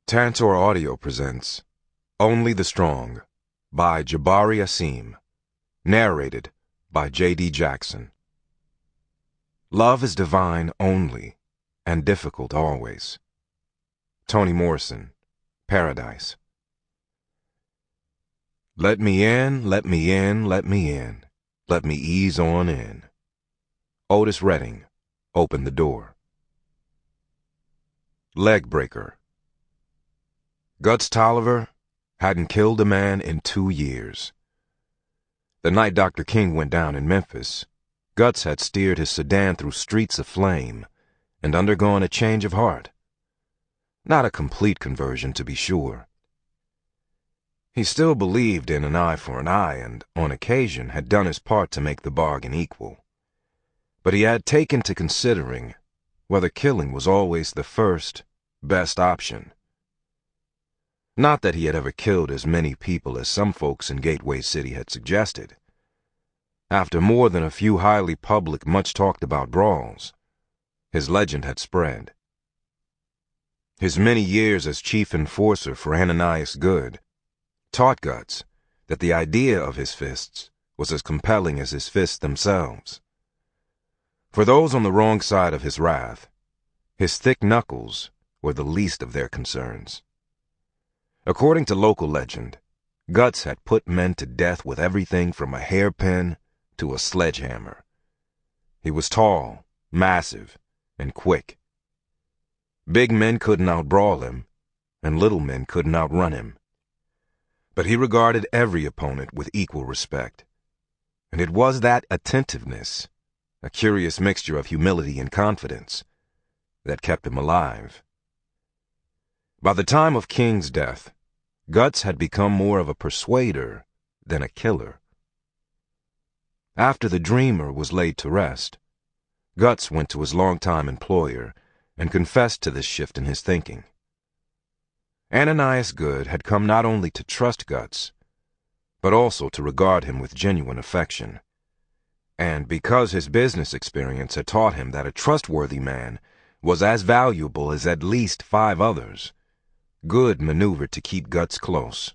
Tantor Audio presents Only the Strong by Jabari Asim, narrated by J.D. Jackson. Love is divine only and difficult always. Toni Morrison, Paradise. Let me in, let me in, let me in. Let me ease on in. Otis Redding, Open the Door. Leg breaker. Guts Tolliver hadn't killed a man in 2 years. The night Dr. King went down in Memphis, Guts had steered his sedan through streets of flame and undergone a change of heart. Not a complete conversion, to be sure. He still believed in an eye for an eye and, on occasion, had done his part to make the bargain equal. But he had taken to considering whether killing was always the first, best option. Not that he had ever killed as many people as some folks in Gateway City had suggested. After more than a few highly public, much-talked-about brawls, his legend had spread. His many years as chief enforcer for Ananias Goode taught Guts that the idea of his fists was as compelling as his fists themselves. For those on the wrong side of his wrath, his thick knuckles were the least of their concerns. According to local legend, Guts had put men to death with everything from a hairpin to a sledgehammer. He was tall, massive, and quick. Big men couldn't outbrawl him, and little men couldn't outrun him. But he regarded every opponent with equal respect. And it was that attentiveness, a curious mixture of humility and confidence, that kept him alive. By the time of King's death, Guts had become more of a persuader than a killer. After the dreamer was laid to rest, Guts went to his longtime employer and confessed to this shift in his thinking. Ananias Goode had come not only to trust Guts, but also to regard him with genuine affection. And because his business experience had taught him that a trustworthy man was as valuable as at least 5 others, Goode maneuvered to keep Guts close.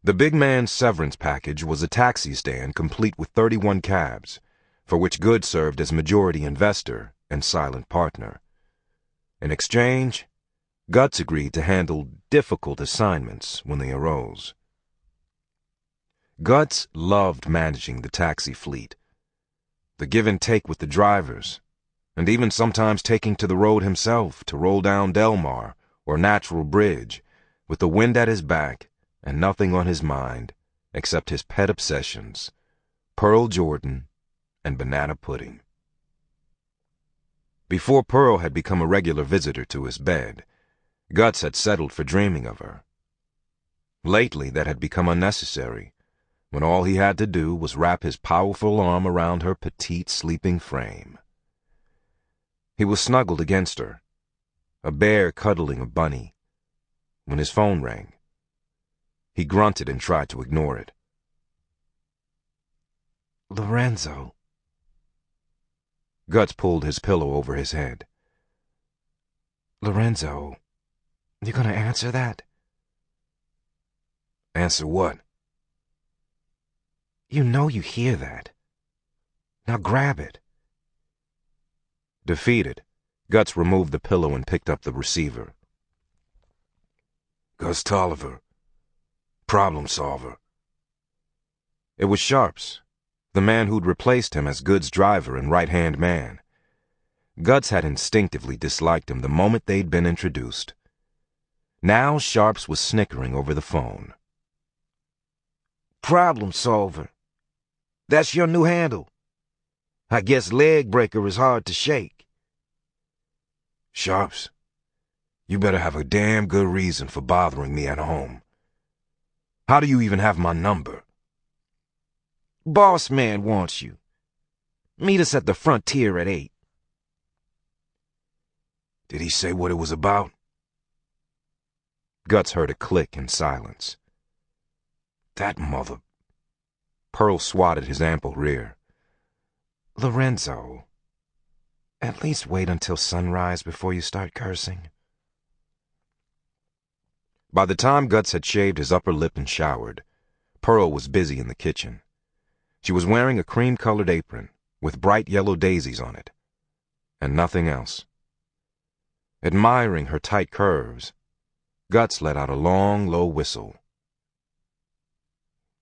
The big man's severance package was a taxi stand complete with 31 cabs, for which Goode served as majority investor and silent partner. In exchange, Guts agreed to handle difficult assignments when they arose. Guts loved managing the taxi fleet, the give and take with the drivers, and even sometimes taking to the road himself to roll down Delmar or Natural Bridge, with the wind at his back and nothing on his mind except his pet obsessions, Pearl Jordan and banana pudding. Before Pearl had become a regular visitor to his bed, Guts had settled for dreaming of her. Lately, that had become unnecessary, when all he had to do was wrap his powerful arm around her petite sleeping frame. He was snuggled against her, a bear cuddling a bunny, when his phone rang. He grunted and tried to ignore it. Lorenzo. Guts pulled his pillow over his head. Lorenzo, you gonna answer that? Answer what? You know you hear that. Now grab it. Defeated, Guts removed the pillow and picked up the receiver. Guts Tolliver. Problem solver. It was Sharps, the man who'd replaced him as Goode's driver and right-hand man. Guts had instinctively disliked him the moment they'd been introduced. Now Sharps was snickering over the phone. Problem solver. That's your new handle. I guess leg breaker is hard to shake. Sharps, you better have a damn good reason for bothering me at home. How do you even have my number? Boss man wants you. Meet us at the Frontier at 8. Did he say what it was about? Guts heard a click in silence. That mother... Pearl swatted his ample rear. Lorenzo, at least wait until sunrise before you start cursing. By the time Guts had shaved his upper lip and showered, Pearl was busy in the kitchen. She was wearing a cream-colored apron with bright yellow daisies on it, and nothing else. Admiring her tight curves, Guts let out a long, low whistle.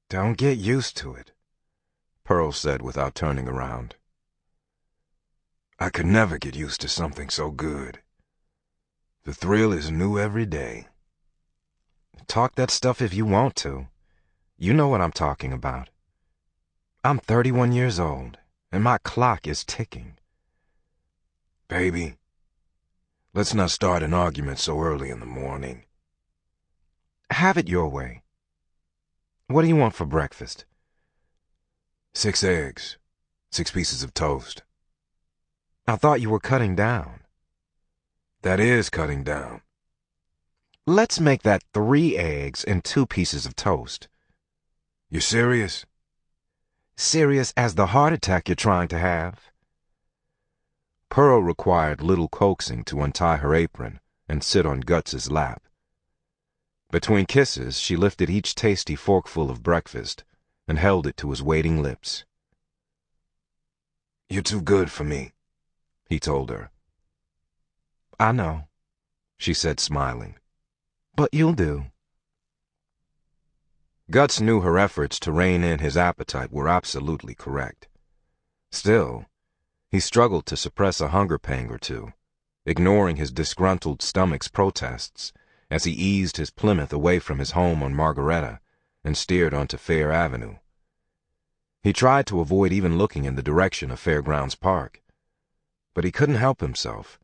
Don't get used to it, Pearl said without turning around. I could never get used to something so good. The thrill is new every day. Talk that stuff if you want to. You know what I'm talking about. I'm 31 years old, and my clock is ticking. Baby, let's not start an argument so early in the morning. Have it your way. What do you want for breakfast? 6 eggs, 6 pieces of toast. I thought you were cutting down. That is cutting down. Let's make that 3 eggs and 2 pieces of toast. You serious? Serious as the heart attack you're trying to have. Pearl required little coaxing to untie her apron and sit on Guts's lap. Between kisses, she lifted each tasty forkful of breakfast and held it to his waiting lips. You're too good for me, he told her. I know, she said, smiling. But you'll do. Guts knew her efforts to rein in his appetite were absolutely correct. Still, he struggled to suppress a hunger pang or two, ignoring his disgruntled stomach's protests as he eased his Plymouth away from his home on Margaretta and steered onto Fair Avenue. He tried to avoid even looking in the direction of Fairgrounds Park, but he couldn't help himself,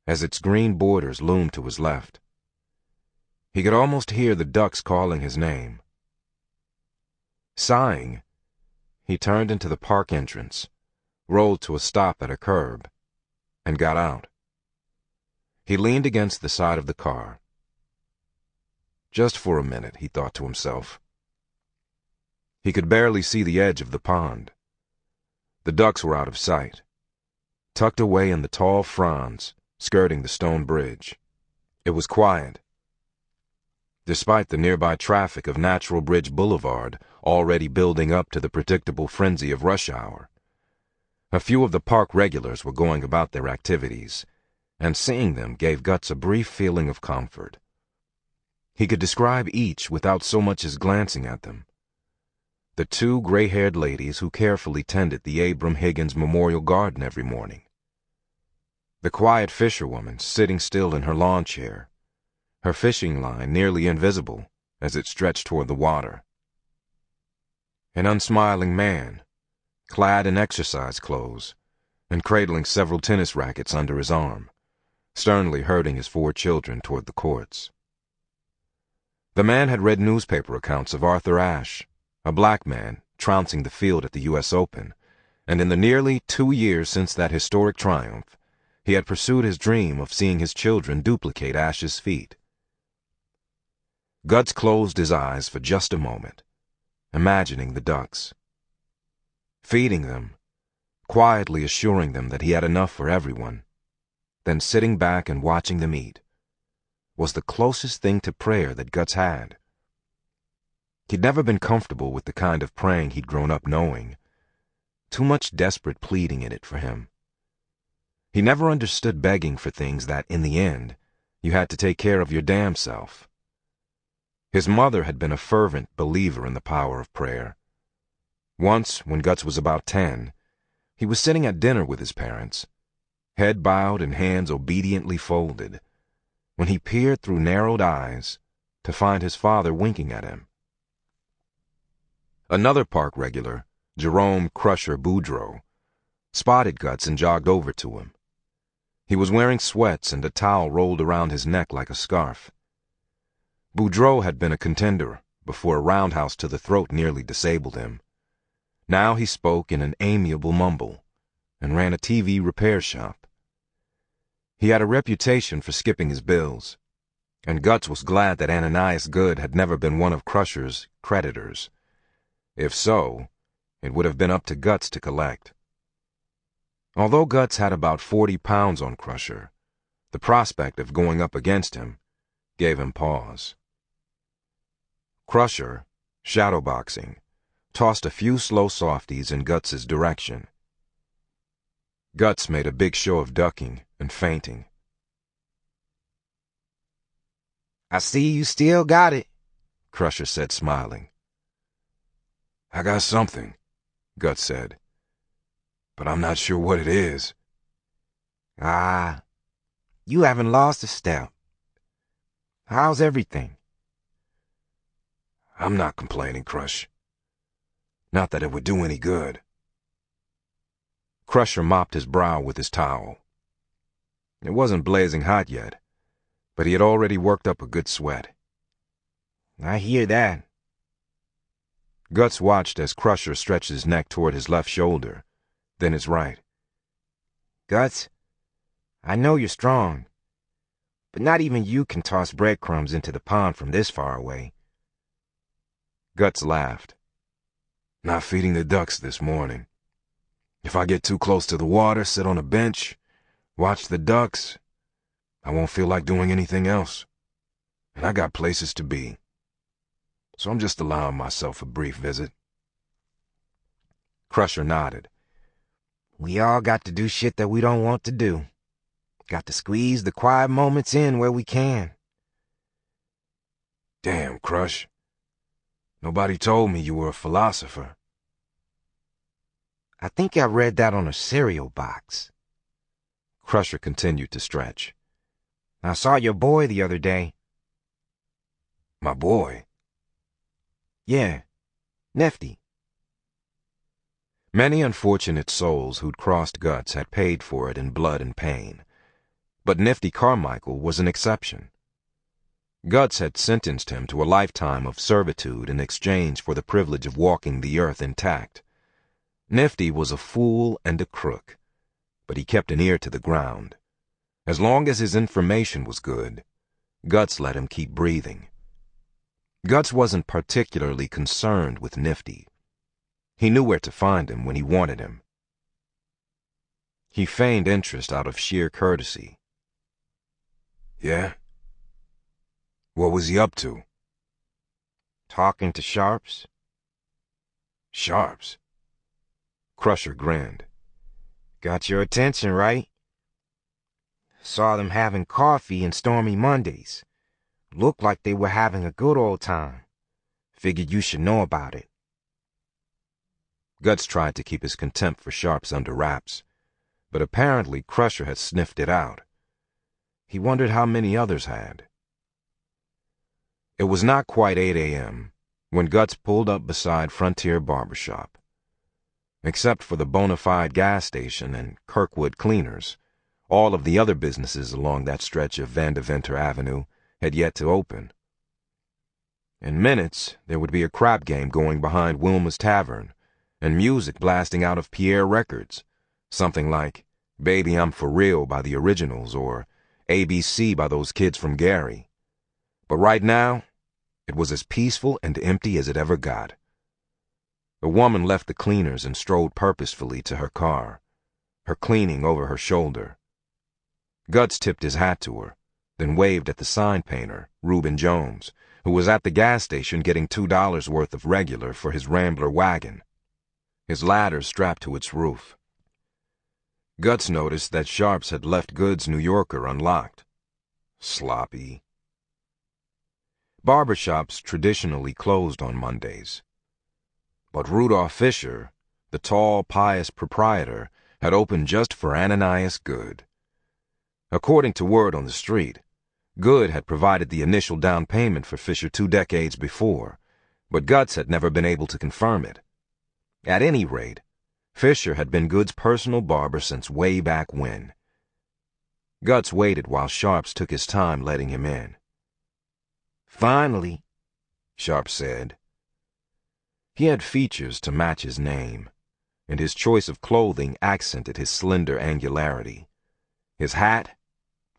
as its green borders loomed to his left. He could almost hear the ducks calling his name. Sighing, he turned into the park entrance, rolled to a stop at a curb, and got out. He leaned against the side of the car. Just for a minute, he thought to himself. He could barely see the edge of the pond. The ducks were out of sight, tucked away in the tall fronds skirting the stone bridge. It was quiet, despite the nearby traffic of Natural Bridge Boulevard already building up to the predictable frenzy of rush hour. A few of the park regulars were going about their activities, and seeing them gave Guts a brief feeling of comfort. He could describe each without so much as glancing at them. The 2 gray-haired ladies who carefully tended the Abram Higgins Memorial Garden every morning. The quiet fisherwoman sitting still in her lawn chair, her fishing line nearly invisible as it stretched toward the water. An unsmiling man, clad in exercise clothes, and cradling several tennis rackets under his arm, sternly herding his 4 children toward the courts. The man had read newspaper accounts of Arthur Ashe, a black man, trouncing the field at the U.S. Open, and in the nearly 2 years since that historic triumph, he had pursued his dream of seeing his children duplicate Ashe's feat. Guts closed his eyes for just a moment, imagining the ducks. Feeding them, quietly assuring them that he had enough for everyone, then sitting back and watching them eat, was the closest thing to prayer that Guts had. He'd never been comfortable with the kind of praying he'd grown up knowing. Too much desperate pleading in it for him. He never understood begging for things that, in the end, you had to take care of your damn self. His mother had been a fervent believer in the power of prayer. Once, when Guts was about 10, he was sitting at dinner with his parents, head bowed and hands obediently folded, when he peered through narrowed eyes to find his father winking at him. Another park regular, Jerome Crusher Boudreaux, spotted Guts and jogged over to him. He was wearing sweats and a towel rolled around his neck like a scarf. Boudreaux had been a contender before a roundhouse to the throat nearly disabled him. Now he spoke in an amiable mumble and ran a TV repair shop. He had a reputation for skipping his bills, and Guts was glad that Ananias Goode had never been one of Crusher's creditors. If so, it would have been up to Guts to collect. Although Guts had about 40 pounds on Crusher, the prospect of going up against him gave him pause. Crusher, shadowboxing, tossed a few slow softies in Guts's direction. Guts made a big show of ducking and feinting. I see you still got it, Crusher said, smiling. I got something, Guts said, but I'm not sure what it is. Ah, you haven't lost a step. How's everything? I'm not complaining, Crush. Not that it would do any good. Crusher mopped his brow with his towel. It wasn't blazing hot yet, but he had already worked up a good sweat. I hear that. Guts watched as Crusher stretched his neck toward his left shoulder, then his right. Guts, I know you're strong, but not even you can toss breadcrumbs into the pond from this far away. Guts laughed. Not feeding the ducks this morning. If I get too close to the water, sit on a bench, watch the ducks, I won't feel like doing anything else. And I got places to be. So I'm just allowing myself a brief visit. Crusher nodded. We all got to do shit that we don't want to do. Got to squeeze the quiet moments in where we can. Damn, Crush. Nobody told me you were a philosopher. I think I read that on a cereal box. Crusher continued to stretch. I saw your boy the other day. My boy? Yeah, Nifty. Many unfortunate souls who'd crossed Guts had paid for it in blood and pain. But Nifty Carmichael was an exception. Guts had sentenced him to a lifetime of servitude in exchange for the privilege of walking the earth intact. Nifty was a fool and a crook, but he kept an ear to the ground. As long as his information was good, Guts let him keep breathing. Guts wasn't particularly concerned with Nifty. He knew where to find him when he wanted him. He feigned interest out of sheer courtesy. Yeah? What was he up to? Talking to Sharps. Sharps? Crusher grinned. Got your attention, right? Saw them having coffee in Stormy Mondays. Looked like they were having a good old time. Figured you should know about it. Guts tried to keep his contempt for Sharps under wraps, but apparently Crusher had sniffed it out. He wondered how many others had. It was not quite 8 a.m. when Guts pulled up beside Frontier Barbershop. Except for the Bonafide gas station and Kirkwood Cleaners, all of the other businesses along that stretch of Vandeventer Avenue had yet to open. In minutes, there would be a crap game going behind Wilma's Tavern, and music blasting out of Pierre Records, something like Baby I'm For Real by the Originals or ABC by those kids from Gary. But right now, it was as peaceful and empty as it ever got. The woman left the Cleaners and strode purposefully to her car, her cleaning over her shoulder. Guts tipped his hat to her, then waved at the sign painter, Reuben Jones, who was at the gas station getting $2 worth of regular for his Rambler wagon, his ladder strapped to its roof. Guts noticed that Sharps had left Goode's New Yorker unlocked. Sloppy. Barbershops traditionally closed on Mondays. But Rudolph Fisher, the tall, pious proprietor, had opened just for Ananias Goode. According to word on the street, Goode had provided the initial down payment for Fisher 2 decades before, but Guts had never been able to confirm it. At any rate, Fisher had been Goode's personal barber since way back when. Guts waited while Sharps took his time letting him in. Finally, Sharps said. He had features to match his name, and his choice of clothing accented his slender angularity. His hat,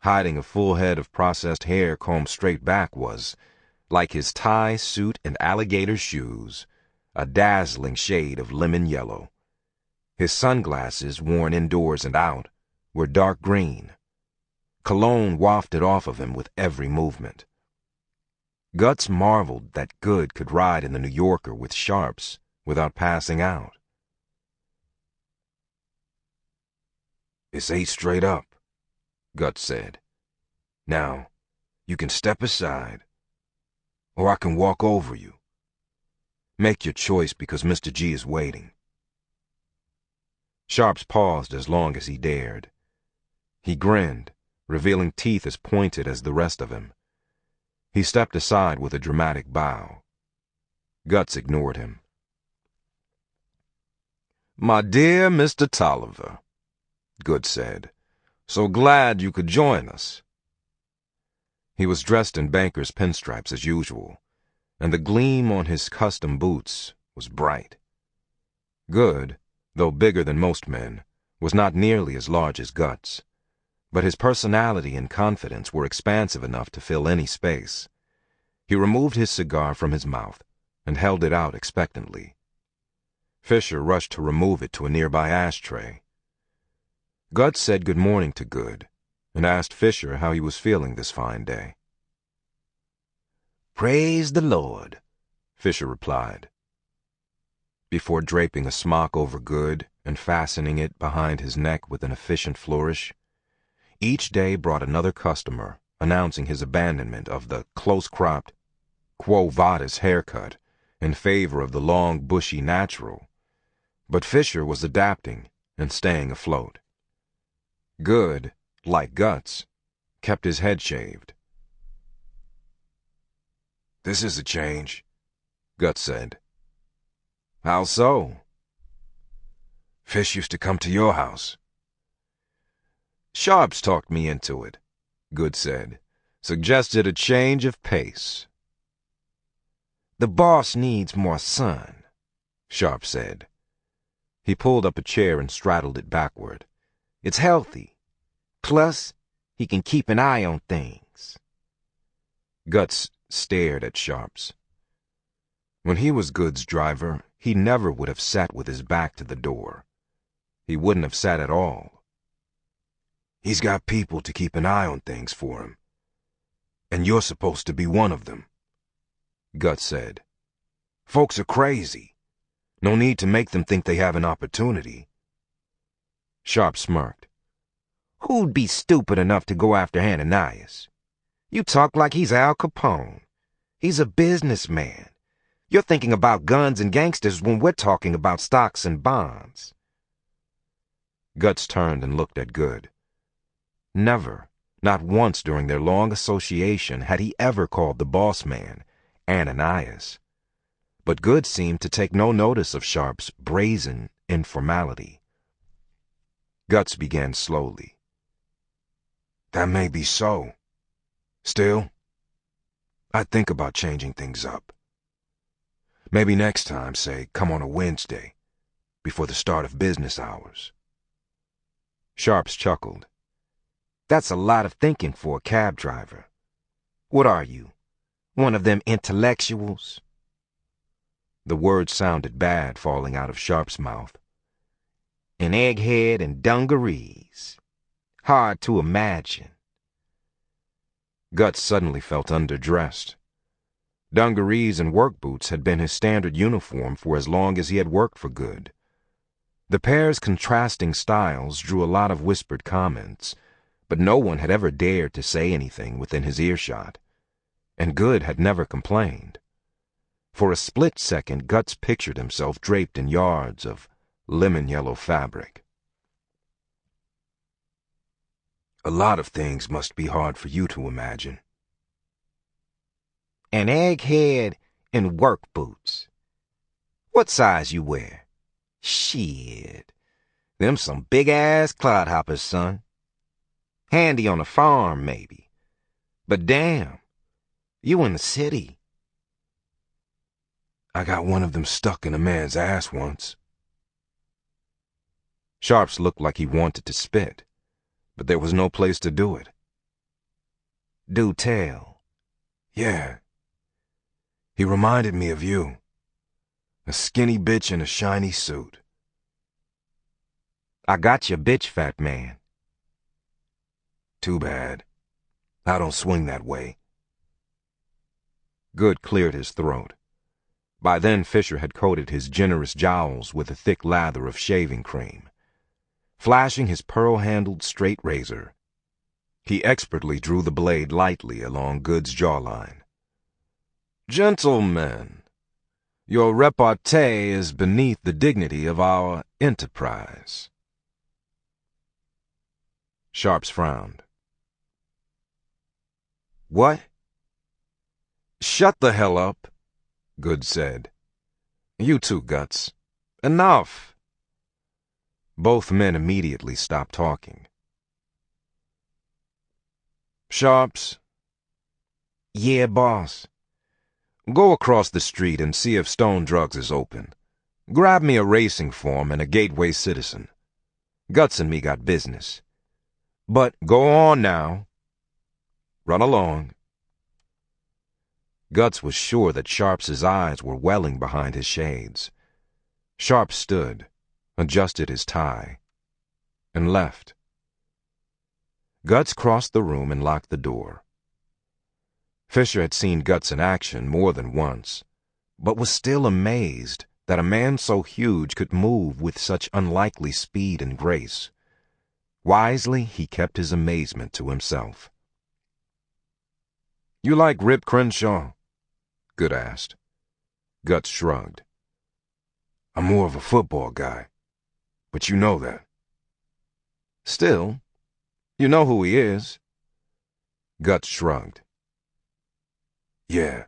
hiding a full head of processed hair combed straight back, was, like his tie, suit, and alligator shoes, a dazzling shade of lemon yellow. His sunglasses, worn indoors and out, were dark green. Cologne wafted off of him with every movement. Guts marveled that Goode could ride in the New Yorker with Sharps without passing out. "It's 8 straight up," Guts said. "Now, you can step aside, or I can walk over you. Make your choice because Mr. G is waiting." Sharps paused as long as he dared. He grinned, revealing teeth as pointed as the rest of him. He stepped aside with a dramatic bow. Guts ignored him. "My dear Mr. Tolliver," Goode said, "so glad you could join us." He was dressed in banker's pinstripes as usual, and the gleam on his custom boots was bright. Goode, though bigger than most men, was not nearly as large as Guts, but his personality and confidence were expansive enough to fill any space. He removed his cigar from his mouth and held it out expectantly. Fisher rushed to remove it to a nearby ashtray. Guts said good morning to Goode and asked Fisher how he was feeling this fine day. "Praise the Lord," Fisher replied. Before draping a smock over Goode and fastening it behind his neck with an efficient flourish, each day brought another customer announcing his abandonment of the close-cropped Quo Vadis haircut in favor of the long, bushy natural. But Fisher was adapting and staying afloat. Goode, like Guts, kept his head shaved. "This is a change," Guts said. "How so?" "Fish used to come to your house." "Sharps talked me into it," Goode said. "Suggested a change of pace." "The boss needs more sun," Sharp said. He pulled up a chair and straddled it backward. "It's healthy. Plus, he can keep an eye on things." Guts stared at Sharps. When he was Goode's driver, he never would have sat with his back to the door. He wouldn't have sat at all. "He's got people to keep an eye on things for him. And you're supposed to be one of them," Guts said. "Folks are crazy. No need to make them think they have an opportunity." Sharp smirked. "Who'd be stupid enough to go after Ananias? You talk like he's Al Capone. He's a businessman. You're thinking about guns and gangsters when we're talking about stocks and bonds." Guts turned and looked at Goode. Never, not once during their long association, had he ever called the boss man Ananias. But Goode seemed to take no notice of Sharp's brazen informality. Guts began slowly. "That may be so. Still, I'd think about changing things up. Maybe next time, say, come on a Wednesday, before the start of business hours." Sharps chuckled. "That's a lot of thinking for a cab driver. What are you, one of them intellectuals?" The words sounded bad falling out of Sharp's mouth. "An egghead and dungarees. Hard to imagine." Guts suddenly felt underdressed. Dungarees and work boots had been his standard uniform for as long as he had worked for Goode. The pair's contrasting styles drew a lot of whispered comments, but no one had ever dared to say anything within his earshot, and Goode had never complained. For a split second, Guts pictured himself draped in yards of lemon-yellow fabric. "A lot of things must be hard for you to imagine." An egghead and work boots. What size you wear? Shit. Them some big-ass clodhoppers, son. Handy on a farm, maybe. But damn, you in the city. "I got one of them stuck in a man's ass once." Sharps looked like he wanted to spit, but there was no place to do it. Do tell. "Yeah. He reminded me of you. A skinny bitch in a shiny suit." I got your bitch, fat man. "Too bad. I don't swing that way." Goode cleared his throat. By then, Fisher had coated his generous jowls with a thick lather of shaving cream. Flashing his pearl-handled straight razor, he expertly drew the blade lightly along Goode's jawline. "Gentlemen, your repartee is beneath the dignity of our enterprise." Sharps frowned. "What?" "Shut the hell up," Goode said. "You too, Guts. Enough." Both men immediately stopped talking. "Sharps." "Yeah, boss." "Go across the street and see if Stone Drugs is open. Grab me a racing form and a Gateway Citizen. Guts and me got business. But go on now. Run along." Guts was sure that Sharps's eyes were welling behind his shades. Sharps stood, adjusted his tie, and left. Guts crossed the room and locked the door. Fisher had seen Guts in action more than once, but was still amazed that a man so huge could move with such unlikely speed and grace. Wisely, he kept his amazement to himself. "You like Rip Crenshaw?" Goode asked. Guts shrugged. "I'm more of a football guy, but you know that." "Still, you know who he is." Guts shrugged. "Yeah,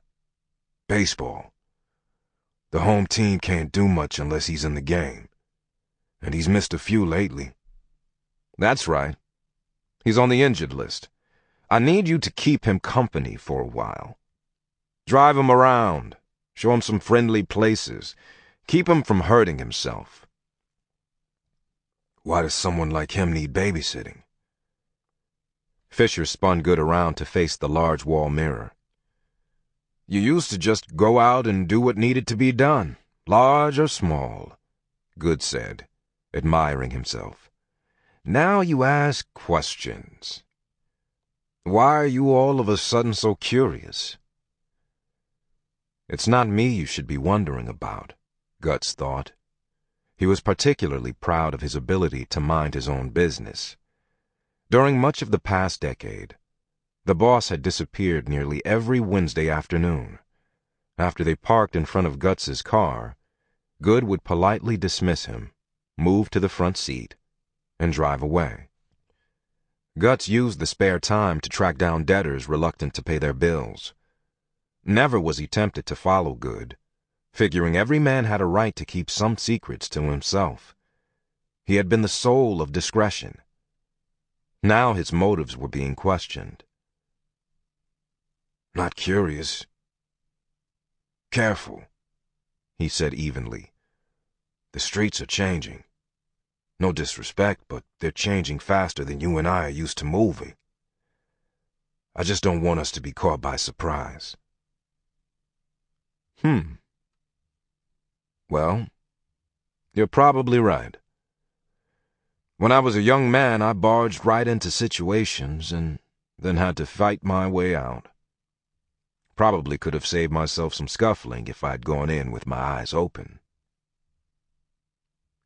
baseball. The home team can't do much unless he's in the game, and he's missed a few lately." "That's right. He's on the injured list. I need you to keep him company for a while. Drive him around. Show him some friendly places. Keep him from hurting himself." "Why does someone like him need babysitting?" Fisher spun Goode around to face the large wall mirror. "You used to just go out and do what needed to be done, large or small," Goode said, admiring himself. "Now you ask questions. Why are you all of a sudden so curious?" It's not me you should be wondering about, Guts thought. He was particularly proud of his ability to mind his own business. During much of the past decade, the boss had disappeared nearly every Wednesday afternoon. After they parked in front of Guts's car, Goode would politely dismiss him, move to the front seat, and drive away. Guts used the spare time to track down debtors reluctant to pay their bills. Never was he tempted to follow Goode, figuring every man had a right to keep some secrets to himself. He had been the soul of discretion. Now his motives were being questioned. "Not curious. Careful," he said evenly. "The streets are changing. No disrespect, but they're changing faster than you and I are used to moving. I just don't want us to be caught by surprise." Well, you're probably right. When I was a young man, I barged right into situations and then had to fight my way out. Probably could have saved myself some scuffling if I'd gone in with my eyes open.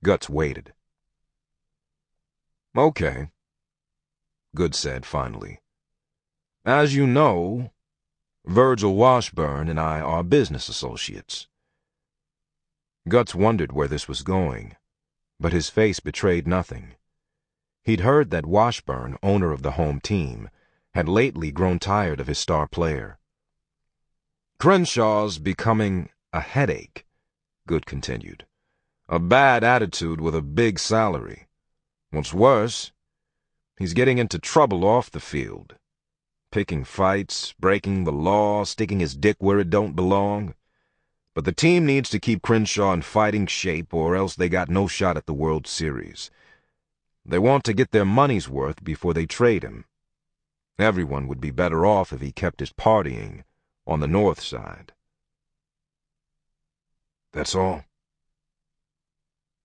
Guts waited. "Okay," Goode said finally. "As you know, Virgil Washburn and I are business associates." Guts wondered where this was going, but his face betrayed nothing. He'd heard that Washburn, owner of the home team, had lately grown tired of his star player. "Crenshaw's becoming a headache," Goode continued. "A bad attitude with a big salary. What's worse, he's getting into trouble off the field. Picking fights, breaking the law, sticking his dick where it don't belong. But the team needs to keep Crenshaw in fighting shape or else they got no shot at the World Series. They want to get their money's worth before they trade him. Everyone would be better off if he kept his partying on the north side." "That's all?"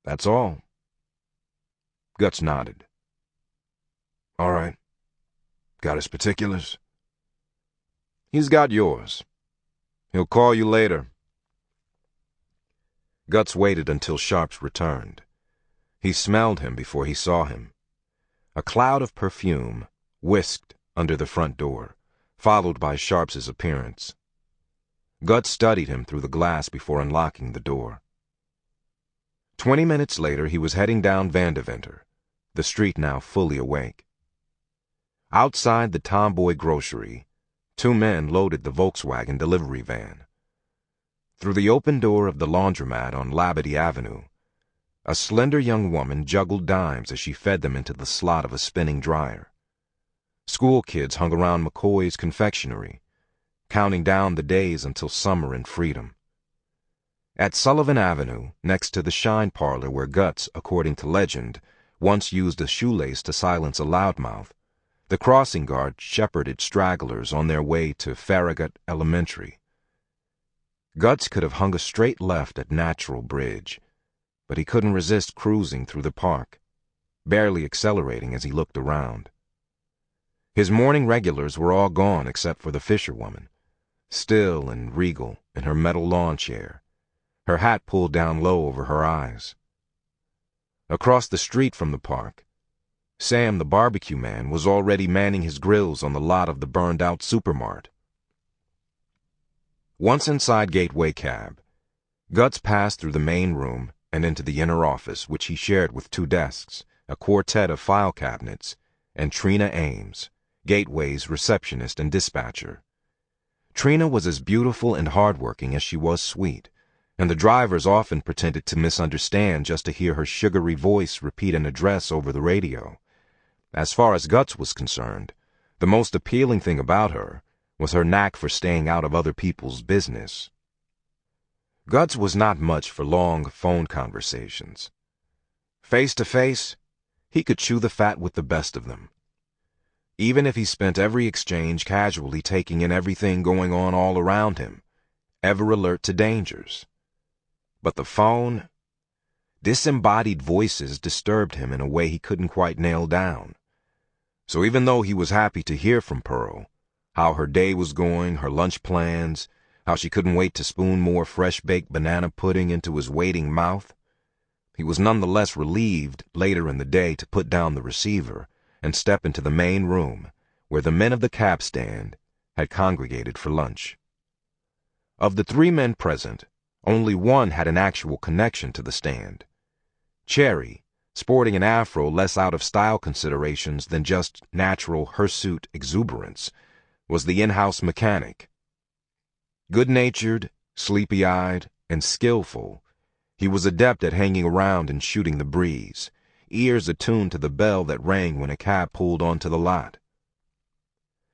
"That's all." Guts nodded. "All right. Got his particulars?" "He's got yours. He'll call you later. Guts waited until Sharps returned. He smelled him before he saw him. A cloud of perfume whisked under the front door, followed by Sharps's appearance. Guts studied him through the glass before unlocking the door. 20 minutes later, he was heading down Vandeventer, the street now fully awake. Outside the Tomboy grocery, 2 men loaded the Volkswagen delivery van. Through the open door of the laundromat on Labadie Avenue, a slender young woman juggled dimes as she fed them into the slot of a spinning dryer. School kids hung around McCoy's confectionery, counting down the days until summer and freedom. At Sullivan Avenue, next to the Shine Parlor where Guts, according to legend, once used a shoelace to silence a loudmouth, the crossing guard shepherded stragglers on their way to Farragut Elementary. Guts could have hung a straight left at Natural Bridge, but he couldn't resist cruising through the park, barely accelerating as he looked around. His morning regulars were all gone except for the fisherwoman, still and regal in her metal lawn chair, her hat pulled down low over her eyes. Across the street from the park, Sam the barbecue man was already manning his grills on the lot of the burned-out supermart. Once inside Gateway Cab, Guts passed through the main room and into the inner office, which he shared with 2 desks, a quartet of file cabinets, and Trina Ames, Gateway's receptionist and dispatcher. Trina was as beautiful and hardworking as she was sweet, and the drivers often pretended to misunderstand just to hear her sugary voice repeat an address over the radio. As far as Guts was concerned, the most appealing thing about her was her knack for staying out of other people's business. Guts was not much for long phone conversations. Face to face, he could chew the fat with the best of them, even if he spent every exchange casually taking in everything going on all around him, ever alert to dangers. But the phone, disembodied voices disturbed him in a way he couldn't quite nail down. So even though he was happy to hear from Pearl, how her day was going, her lunch plans, how she couldn't wait to spoon more fresh-baked banana pudding into his waiting mouth, he was nonetheless relieved later in the day to put down the receiver and step into the main room where the men of the cab stand had congregated for lunch. Of the 3 men present, only one had an actual connection to the stand. Cherry, sporting an afro less out of style considerations than just natural hirsute exuberance, was the in-house mechanic. Good-natured, sleepy-eyed, and skillful, he was adept at hanging around and shooting the breeze, ears attuned to the bell that rang when a cab pulled onto the lot.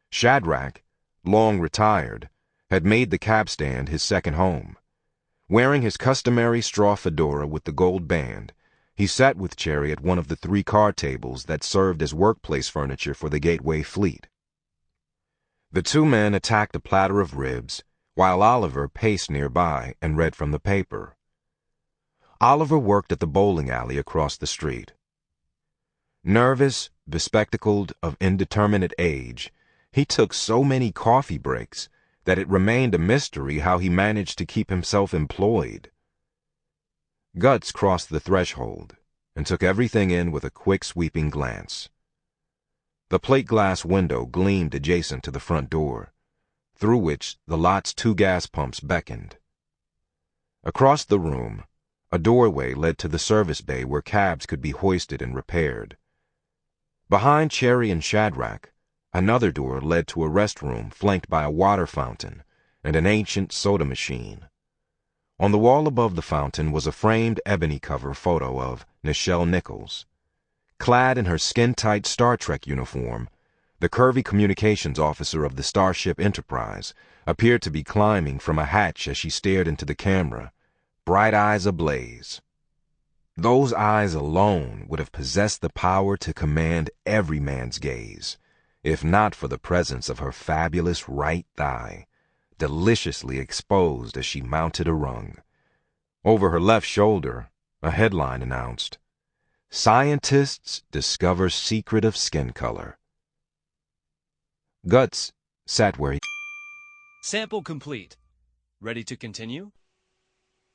Shadrach, long retired, had made the cab stand his second home. Wearing his customary straw fedora with the gold band, he sat with Cherry at one of the 3 card tables that served as workplace furniture for the Gateway fleet. The 2 men attacked a platter of ribs, while Oliver paced nearby and read from the paper. Oliver worked at the bowling alley across the street. Nervous, bespectacled, of indeterminate age, he took so many coffee breaks that it remained a mystery how he managed to keep himself employed. Guts crossed the threshold and took everything in with a quick sweeping glance. The plate glass window gleamed adjacent to the front door, through which the lot's 2 gas pumps beckoned. Across the room, a doorway led to the service bay where cabs could be hoisted and repaired. Behind Cherry and Shadrach, another door led to a restroom flanked by a water fountain and an ancient soda machine. On the wall above the fountain was a framed ebony cover photo of Nichelle Nichols. Clad in her skin-tight Star Trek uniform, the curvy communications officer of the Starship Enterprise appeared to be climbing from a hatch as she stared into the camera, bright eyes ablaze. Those eyes alone would have possessed the power to command every man's gaze, if not for the presence of her fabulous right thigh, deliciously exposed as she mounted a rung. Over her left shoulder, a headline announced, "Scientists discover secret of skin color." Guts sat where he... Sample complete. Ready to continue?